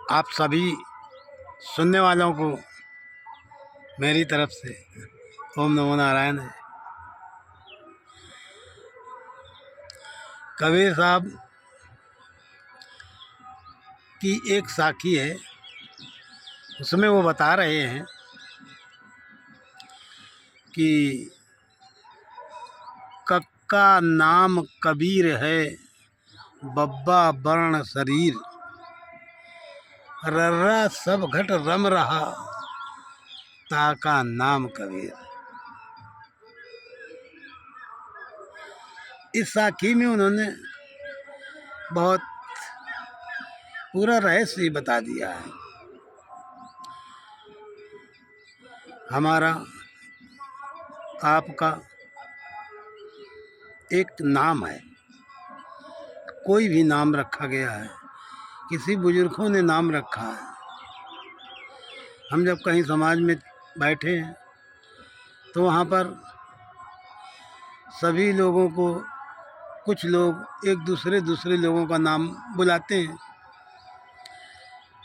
आप सभी सुनने वालों को मेरी तरफ से ओम नमो नारायण है। कबीर साहब की एक साखी है, उसमें वो बता रहे हैं कि कक्का नाम कबीर है, बब्बा वर्ण शरीर, रर्रा सब घट रम रहा, ताका नाम कबीर। इस साखी में उन्होंने बहुत पूरा रहस्य बता दिया है। हमारा आपका एक नाम है, कोई भी नाम रखा गया है, किसी बुजुर्गों ने नाम रखा है। हम जब कहीं समाज में बैठे हैं तो वहाँ पर सभी लोगों को, कुछ लोग एक दूसरे लोगों का नाम बुलाते हैं,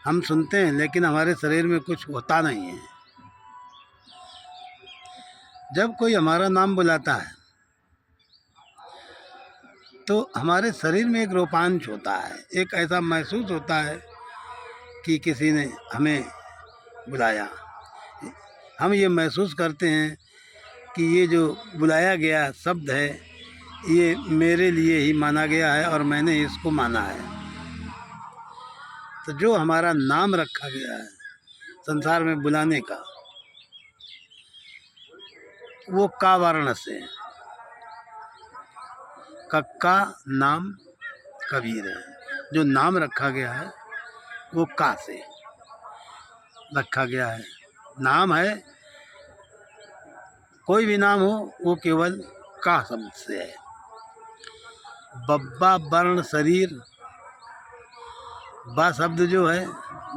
हम सुनते हैं, लेकिन हमारे शरीर में कुछ होता नहीं है। जब कोई हमारा नाम बुलाता है तो हमारे शरीर में एक रोमांच होता है, एक ऐसा महसूस होता है कि किसी ने हमें बुलाया। हम ये महसूस करते हैं कि ये जो बुलाया गया शब्द है ये मेरे लिए ही माना गया है और मैंने इसको माना है। तो जो हमारा नाम रखा गया है संसार में बुलाने का, वो का वर्ण से, कक्का नाम कबीर है। जो नाम रखा गया है वो का से रखा गया है। नाम है, कोई भी नाम हो वो केवल का शब्द से है। बब्बा वर्ण शरीर, बा शब्द जो है,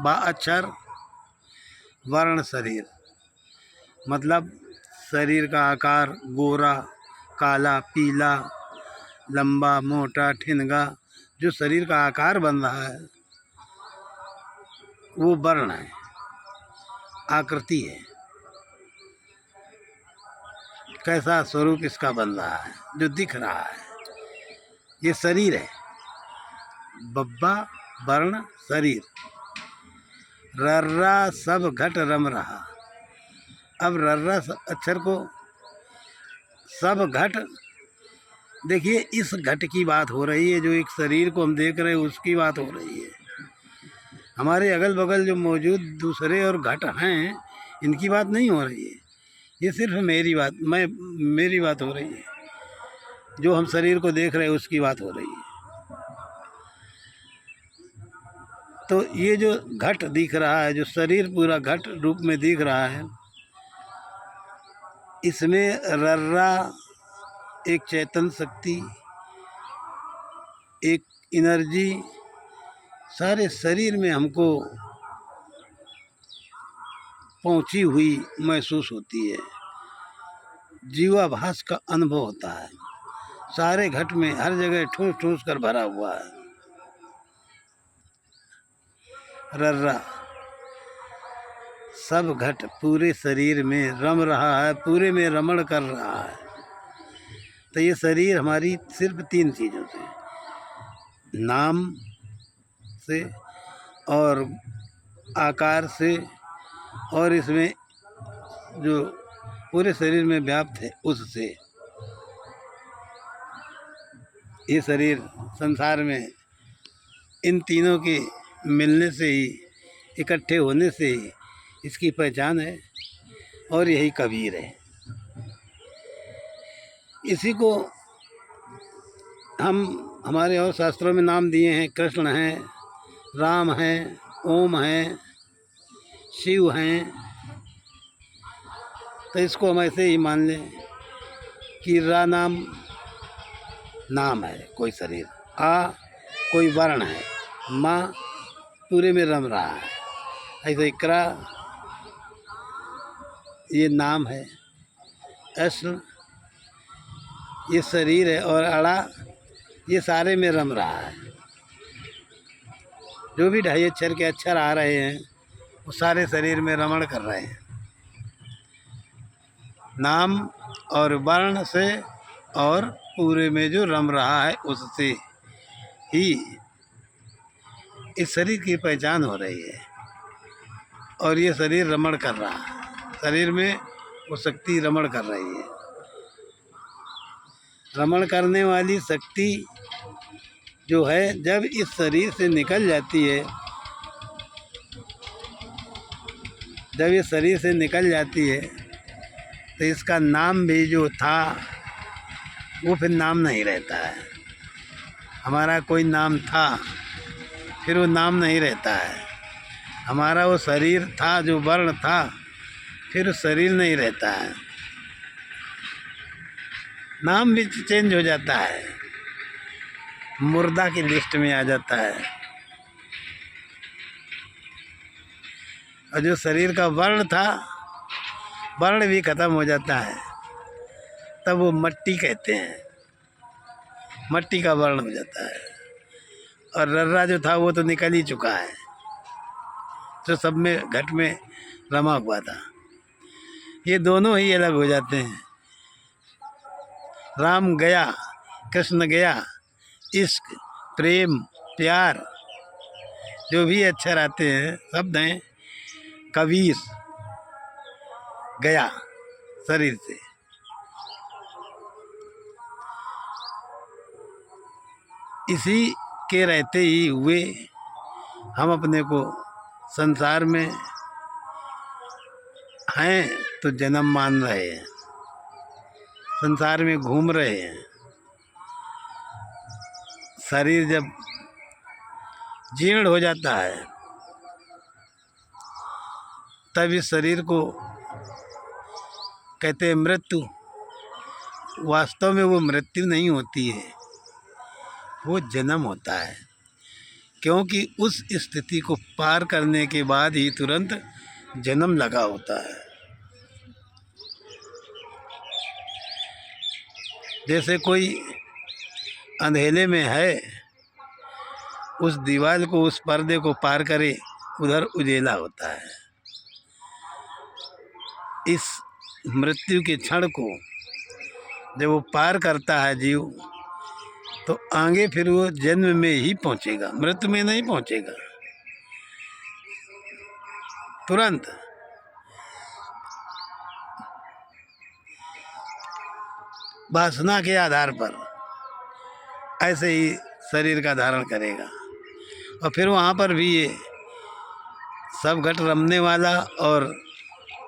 बा अक्षर, वर्ण शरीर, मतलब शरीर का आकार गोरा, काला, पीला, लंबा, मोटा, ठिनगा, जो शरीर का आकार बन रहा है वो वर्ण है, आकृति है। कैसा स्वरूप इसका बन रहा है, जो दिख रहा है, ये शरीर है। बब्बा वर्ण शरीर, रर्रा सब घट रम रहा। अब रर्रा अक्षर को सब घट, देखिए इस घट की बात हो रही है, जो एक शरीर को हम देख रहे हैं उसकी बात हो रही है। हमारे अगल बगल जो मौजूद दूसरे और घट हैं इनकी बात नहीं हो रही है। ये सिर्फ मेरी बात हो रही है। जो हम शरीर को देख रहे हैं उसकी बात हो रही है। तो ये जो घट दिख रहा है, जो शरीर पूरा घट रूप में दिख रहा है, इसमें रर्रा एक चेतन शक्ति, एक एनर्जी सारे शरीर में हमको पहुंची हुई महसूस होती है। जीवाभास का अनुभव होता है। सारे घट में हर जगह ठूस ठूस कर भरा हुआ है। रर्रा सब घट पूरे शरीर में रम रहा है, पूरे में रमण कर रहा है। तो ये शरीर हमारी सिर्फ तीन चीज़ों से, नाम से और आकार से और इसमें जो पूरे शरीर में व्याप्त है उससे, ये शरीर संसार में इन तीनों के मिलने से ही, इकट्ठे होने से ही इसकी पहचान है और यही कबीर है। इसी को हम हमारे और शास्त्रों में नाम दिए हैं। कृष्ण हैं, राम हैं, ओम हैं, शिव हैं। तो इसको हम ऐसे ही मान लें कि रा नाम है कोई शरीर, आ कोई वर्ण है, माँ पूरे में रम रहा है। ऐसे इकरा ये नाम है, अश्न ये शरीर है और अड़ा ये सारे में रम रहा है। जो भी ढाई अक्षर के अक्षर आ रहे हैं वो सारे शरीर में रमण कर रहे हैं। नाम और वर्ण से और पूरे में जो रम रहा है उससे ही इस शरीर की पहचान हो रही है। और ये शरीर रमण कर रहा है, शरीर में वो शक्ति रमण कर रही है। रमण करने वाली शक्ति जो है जब इस शरीर से निकल जाती है, जब ये शरीर से निकल जाती है तो इसका नाम भी जो था वो फिर नाम नहीं रहता है। हमारा कोई नाम था फिर वो नाम नहीं रहता है। हमारा वो शरीर था जो वर्ण था फिर शरीर नहीं रहता है, नाम भी चेंज हो जाता है, मुर्दा की लिस्ट में आ जाता है। और जो शरीर का वर्ण था वर्ण भी खत्म हो जाता है, तब वो मट्टी कहते हैं, मट्टी का वर्ण हो जाता है। और रर्रा जो था वो तो निकल ही चुका है, जो सब में घट में रमा हुआ था। ये दोनों ही अलग हो जाते हैं। राम गया, कृष्ण गया, इश्क, प्रेम, प्यार, जो भी अक्षर आते हैं शब्द हैं, कबीर गया शरीर से। इसी के रहते ही हुए हम अपने को संसार में हैं तो जन्म मान रहे हैं, संसार में घूम रहे हैं। शरीर जब जीर्ण हो जाता है तब इस शरीर को कहते हैं मृत्यु। वास्तव में वो मृत्यु नहीं होती है, वो जन्म होता है, क्योंकि उस स्थिति को पार करने के बाद ही तुरंत जन्म लगा होता है। जैसे कोई अंधेले में है, उस दीवार को, उस पर्दे को पार करे, उधर उजेला होता है। इस मृत्यु के क्षण को जब वो पार करता है जीव, तो आगे फिर वो जन्म में ही पहुंचेगा, मृत्यु में नहीं पहुंचेगा। तुरंत वासना के आधार पर ऐसे ही शरीर का धारण करेगा। और फिर वहाँ पर भी ये सब घट रमने वाला और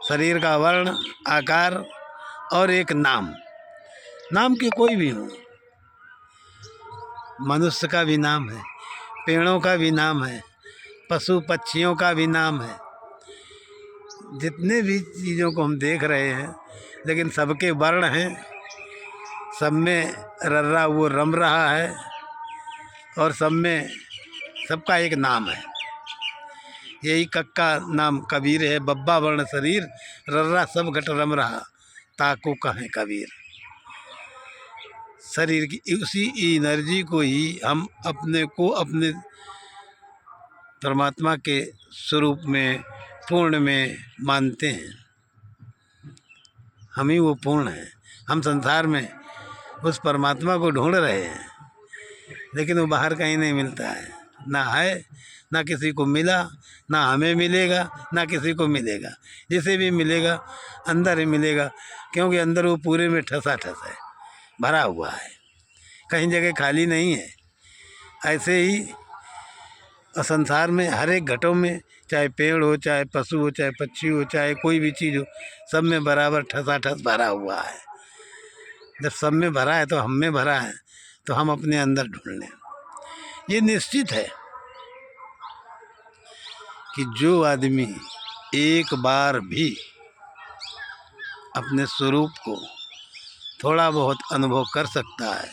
शरीर का वर्ण, आकार और एक नाम, नाम के कोई भी हो, मनुष्य का भी नाम है, पेड़ों का भी नाम है, पशु पक्षियों का भी नाम है, जितने भी चीज़ों को हम देख रहे हैं, लेकिन सबके वर्ण हैं, सब में रर्रा वो रम रहा है और सब में सबका एक नाम है। यही कक्का नाम कबीर है, बब्बा वर्ण शरीर, रर्रा सब घट रम रहा, ताको कहें कबीर। शरीर की उसी एनर्जी को ही हम अपने को अपने परमात्मा के स्वरूप में, पूर्ण में मानते हैं। हम ही वो पूर्ण हैं। हम संसार में उस परमात्मा को ढूंढ रहे हैं, लेकिन वो बाहर कहीं नहीं मिलता है, ना है, ना किसी को मिला, ना हमें मिलेगा, ना किसी को मिलेगा। जिसे भी मिलेगा अंदर ही मिलेगा, क्योंकि अंदर वो पूरे में ठसा ठस है, भरा हुआ है, कहीं जगह खाली नहीं है। ऐसे ही संसार में हर एक घटों में, चाहे पेड़ हो, चाहे पशु हो, चाहे पक्षी हो, चाहे कोई भी चीज़ हो, सब में बराबर ठसा ठस भरा हुआ है। जब सब में भरा है तो हम में भरा है, तो हम अपने अंदर ढूंढ लें। ये निश्चित है कि जो आदमी एक बार भी अपने स्वरूप को थोड़ा बहुत अनुभव कर सकता है,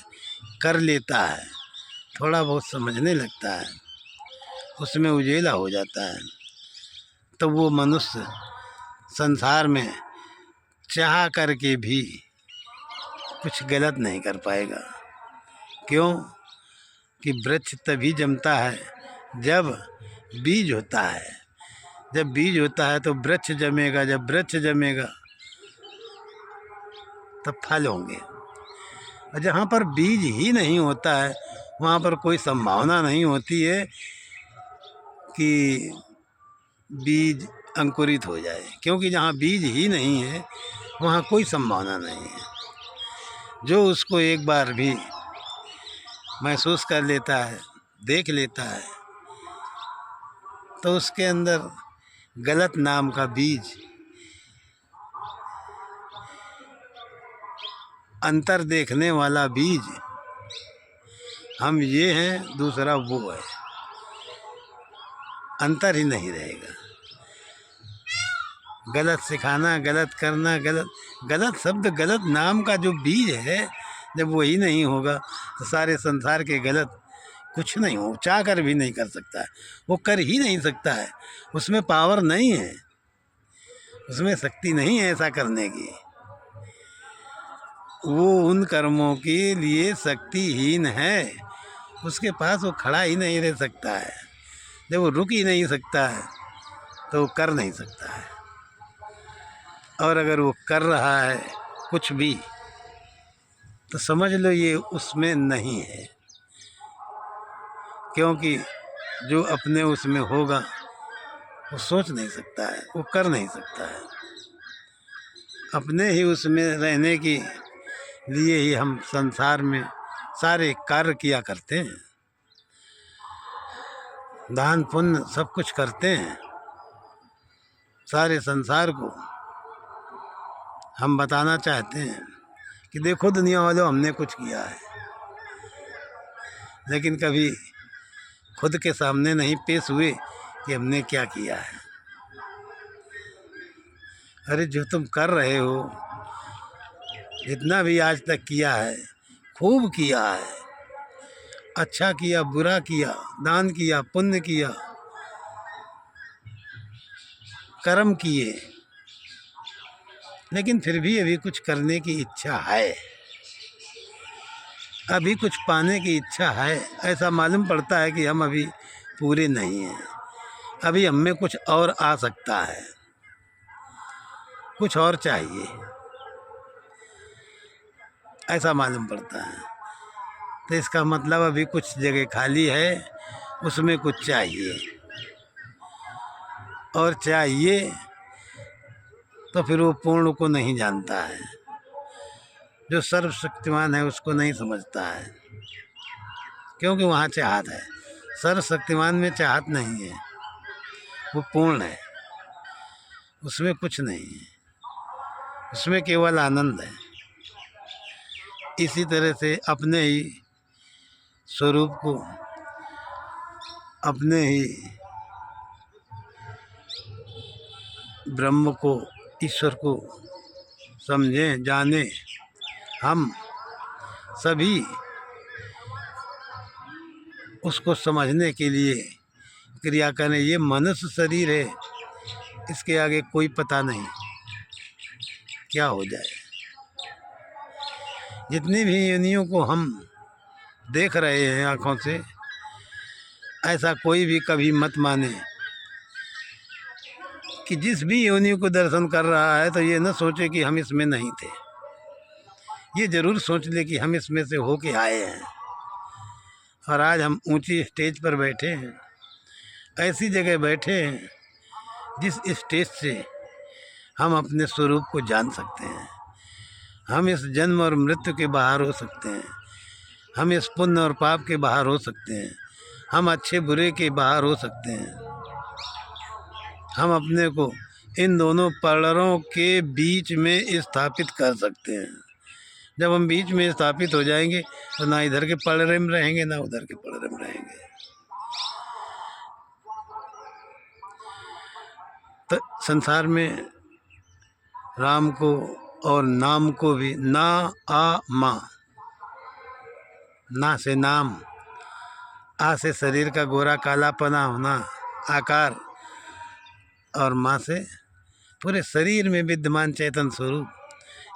कर लेता है, थोड़ा बहुत समझने लगता है, उसमें उजेला हो जाता है, तो वो मनुष्य संसार में चाह करके भी कुछ गलत नहीं कर पाएगा। क्यों कि वृक्ष तभी जमता है जब बीज होता है, जब बीज होता है तो वृक्ष जमेगा, जब वृक्ष जमेगा तब फल होंगे। और जहाँ पर बीज ही नहीं होता है वहाँ पर कोई संभावना नहीं होती है कि बीज अंकुरित हो जाए, क्योंकि जहाँ बीज ही नहीं है वहाँ कोई संभावना नहीं है। जो उसको एक बार भी महसूस कर लेता है, देख लेता है, तो उसके अंदर गलत नाम का बीज, अंतर देखने वाला बीज, हम ये हैं दूसरा वो है, अंतर ही नहीं रहेगा। गलत सिखाना, गलत करना, गलत शब्द, गलत नाम का जो बीज है, जब वही नहीं होगा तो सारे संसार के गलत कुछ नहीं हो, चाह कर भी नहीं कर सकता है, वो कर ही नहीं सकता है। उसमें पावर नहीं है, उसमें शक्ति नहीं है ऐसा करने की। वो उन कर्मों के लिए शक्तिहीन है, उसके पास वो खड़ा ही नहीं रह सकता है। जब वो रुक ही नहीं सकता है तो वो कर नहीं सकता है। और अगर वो कर रहा है कुछ भी तो समझ लो ये उसमें नहीं है, क्योंकि जो अपने उसमें होगा वो सोच नहीं सकता है, वो कर नहीं सकता है। अपने ही उसमें रहने के लिए ही हम संसार में सारे कार्य किया करते हैं, दान पुण्य सब कुछ करते हैं। सारे संसार को हम बताना चाहते हैं कि देखो दुनिया वालों, हमने कुछ किया है, लेकिन कभी खुद के सामने नहीं पेश हुए कि हमने क्या किया है। अरे जो तुम कर रहे हो, जितना भी आज तक किया है, खूब किया है, अच्छा किया, बुरा किया, दान किया, पुण्य किया, कर्म किए, लेकिन फिर भी अभी कुछ करने की इच्छा है, अभी कुछ पाने की इच्छा है। ऐसा मालूम पड़ता है कि हम अभी पूरे नहीं हैं, अभी हम में कुछ और आ सकता है, कुछ और चाहिए, ऐसा मालूम पड़ता है। तो इसका मतलब अभी कुछ जगह खाली है, उसमें कुछ चाहिए, और चाहिए तो फिर वो पूर्ण को नहीं जानता है, जो सर्वशक्तिमान है उसको नहीं समझता है, क्योंकि वहाँ चाहत है। सर्वशक्तिमान में चाहत नहीं है, वो पूर्ण है, उसमें कुछ नहीं है, उसमें केवल आनंद है। इसी तरह से अपने ही स्वरूप को, अपने ही ब्रह्म को, ईश्वर को समझें, जाने। हम सभी उसको समझने के लिए क्रिया करें। ये मनुष्य शरीर है, इसके आगे कोई पता नहीं क्या हो जाए। जितनी भी योनियों को हम देख रहे हैं आँखों से, ऐसा कोई भी कभी मत माने कि जिस भी योनियों को दर्शन कर रहा है तो ये न सोचे कि हम इसमें नहीं थे। ये ज़रूर सोच ले कि हम इसमें से होके आए हैं, और आज हम ऊंची स्टेज पर बैठे हैं, ऐसी जगह बैठे हैं जिस स्टेज से हम अपने स्वरूप को जान सकते हैं। हम इस जन्म और मृत्यु के बाहर हो सकते हैं, हम इस पुण्य और पाप के बाहर हो सकते हैं, हम अच्छे बुरे के बाहर हो सकते हैं। हम अपने को इन दोनों पड़रों के बीच में स्थापित कर सकते हैं। जब हम बीच में स्थापित हो जाएंगे तो ना इधर के पड़रे में रहेंगे, ना उधर के पड़रे में रहेंगे। तो संसार में राम को और नाम को भी ना आ माँ, ना से नाम, आ से शरीर का गोरा कालापना होना आकार, और माँ से पूरे शरीर में विद्यमान चेतन स्वरूप।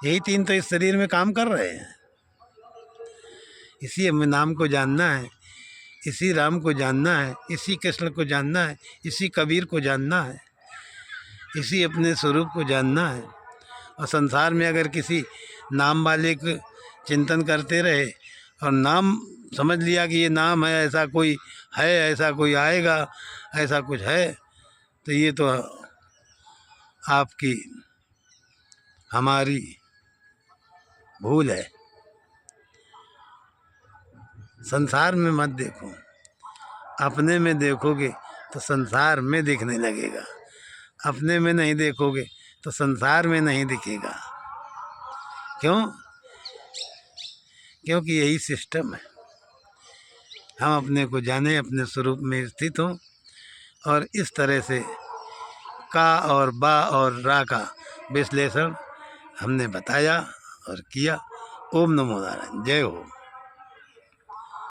यही तीन तो इस शरीर में काम कर रहे हैं। इसी हमें नाम को जानना है इसी राम को जानना है, इसी कृष्ण को जानना है, इसी कबीर को जानना है, इसी अपने स्वरूप को जानना है। और संसार में अगर किसी नाम वाले को चिंतन करते रहे और नाम समझ लिया कि ये नाम है, ऐसा कोई है, ऐसा कोई आएगा, ऐसा कुछ है, तो ये तो आपकी हमारी भूल है। संसार में मत देखो, अपने में देखोगे तो संसार में दिखने लगेगा, अपने में नहीं देखोगे तो संसार में नहीं दिखेगा। क्यों? क्योंकि यही सिस्टम है। हम अपने को जाने, अपने स्वरूप में स्थित हों, और इस तरह से का और बा और रा का विश्लेषण हमने बताया और किया। ओम नमो नारायण। जय हो।